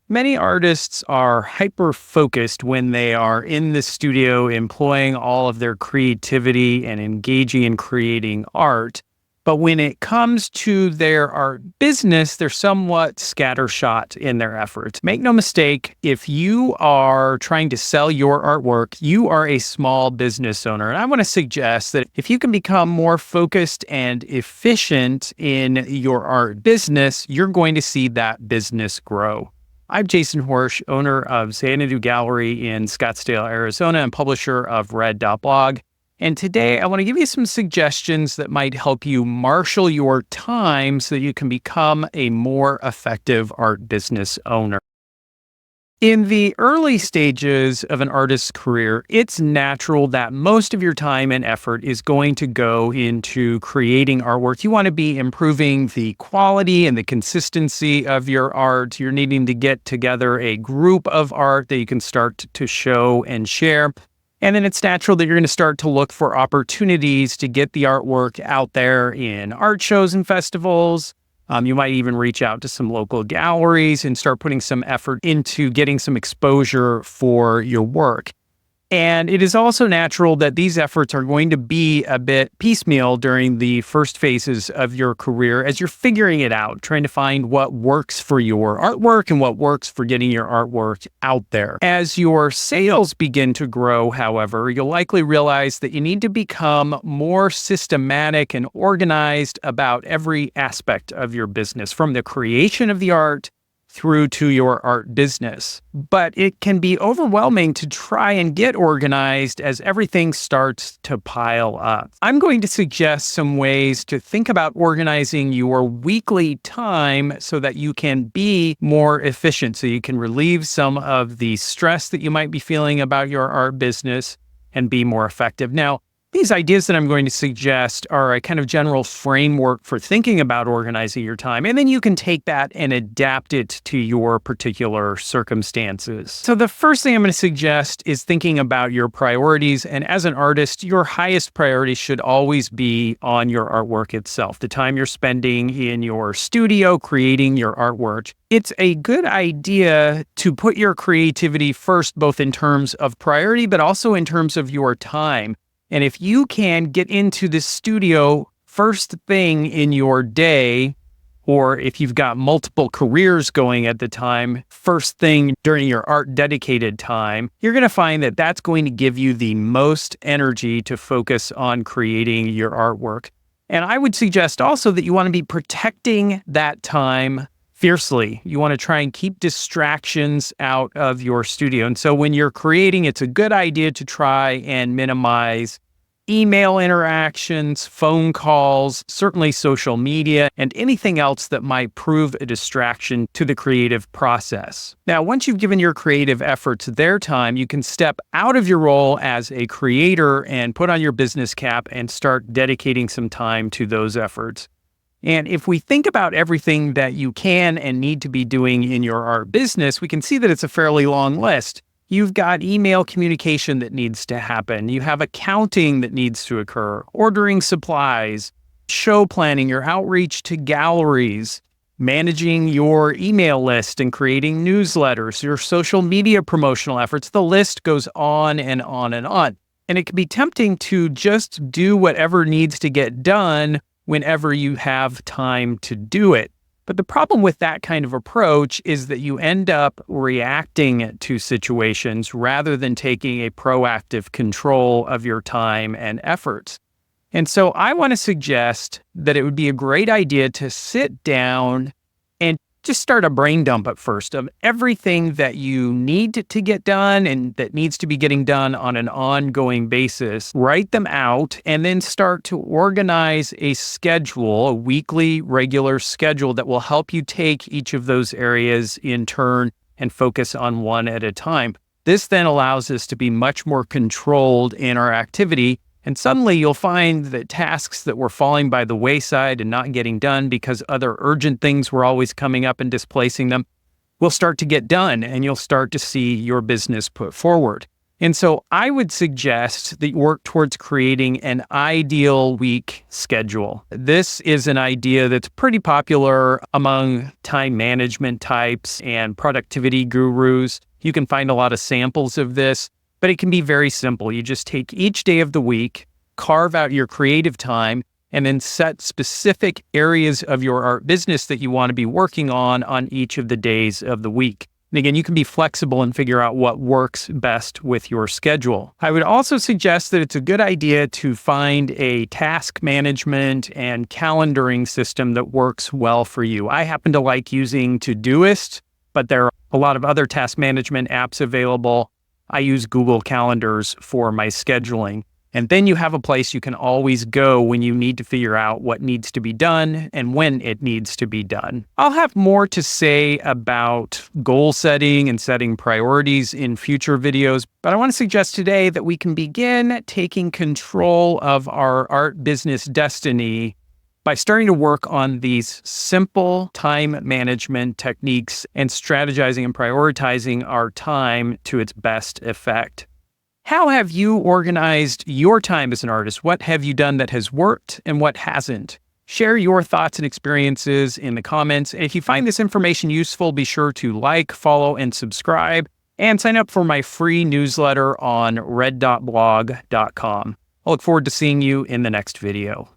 Many artists are hyper focused when they are in the studio employing all of their creativity and engaging in creating art. But when it comes to their art business, they're somewhat scattershot in their efforts. Make no mistake, if you are trying to sell your artwork, you are a small business owner. And I want to suggest that if you can become more focused and efficient in your art business, you're going to see that business grow. I'm Jason Horejs, owner of Xanadu Gallery in Scottsdale, Arizona, and publisher of Red.blog. And today I want to give you some suggestions that might help you marshal your time so that you can become a more effective art business owner. In the early stages of an artist's career, it's natural that most of your time and effort is going to go into creating artwork. You want to be improving the quality and the consistency of your art. You're needing to get together a group of art that you can start to show and share. And then it's natural that you're going to start to look for opportunities to get the artwork out there in art shows and festivals. You might even reach out to some local galleries and start putting some effort into getting some exposure for your work. And it is also natural that these efforts are going to be a bit piecemeal during the first phases of your career as you're figuring it out, trying to find what works for your artwork and what works for getting your artwork out there. As your sales begin to grow, however, you'll likely realize that you need to become more systematic and organized about every aspect of your business, from the creation of the art through to your art business. But it can be overwhelming to try and get organized as everything starts to pile up. I'm going to suggest some ways to think about organizing your weekly time so that you can be more efficient, so you can relieve some of the stress that you might be feeling about your art business and be more effective. Now, these ideas that I'm going to suggest are a kind of general framework for thinking about organizing your time, and then you can take that and adapt it to your particular circumstances. So the first thing I'm going to suggest is thinking about your priorities, and as an artist, your highest priority should always be on your artwork itself, the time you're spending in your studio creating your artwork. It's a good idea to put your creativity first, both in terms of priority, but also in terms of your time. And if you can get into the studio first thing in your day, or if you've got multiple careers going at the time, first thing during your art dedicated time, you're going to find that that's going to give you the most energy to focus on creating your artwork. And I would suggest also that you want to be protecting that time fiercely. You want to try and keep distractions out of your studio. And so when you're creating, it's a good idea to try and minimize email interactions, phone calls, certainly social media, and anything else that might prove a distraction to the creative process. Now, once you've given your creative efforts their time, you can step out of your role as a creator and put on your business cap and start dedicating some time to those efforts. And if we think about everything that you can and need to be doing in your art business, we can see that it's a fairly long list. You've got email communication that needs to happen. You have accounting that needs to occur, ordering supplies, show planning, your outreach to galleries, managing your email list and creating newsletters, your social media promotional efforts. The list goes on and on and on. And it can be tempting to just do whatever needs to get done whenever you have time to do it. But the problem with that kind of approach is that you end up reacting to situations rather than taking a proactive control of your time and efforts. And so I want to suggest that it would be a great idea to sit down and just start a brain dump at first of everything that you need to get done and that needs to be getting done on an ongoing basis. Write them out and then start to organize a schedule, a weekly, regular schedule that will help you take each of those areas in turn and focus on one at a time. This then allows us to be much more controlled in our activity. And suddenly you'll find that tasks that were falling by the wayside and not getting done because other urgent things were always coming up and displacing them will start to get done, and you'll start to see your business put forward. And so I would suggest that you work towards creating an ideal week schedule. This is an idea that's pretty popular among time management types and productivity gurus. You can find a lot of samples of this, but it can be very simple. You just take each day of the week, carve out your creative time, and then set specific areas of your art business that you want to be working on each of the days of the week. And again, you can be flexible and figure out what works best with your schedule. I would also suggest that it's a good idea to find a task management and calendaring system that works well for you. I happen to like using Todoist, but there are a lot of other task management apps available. I use Google Calendars for my scheduling. And then you have a place you can always go when you need to figure out what needs to be done and when it needs to be done. I'll have more to say about goal setting and setting priorities in future videos, but I want to suggest today that we can begin taking control of our art business destiny by starting to work on these simple time management techniques and strategizing and prioritizing our time to its best effect. How have you organized your time as an artist? What have you done that has worked and what hasn't? Share your thoughts and experiences in the comments. And if you find this information useful, be sure to like, follow, and subscribe, and sign up for my free newsletter on red.blog.com. I look forward to seeing you in the next video.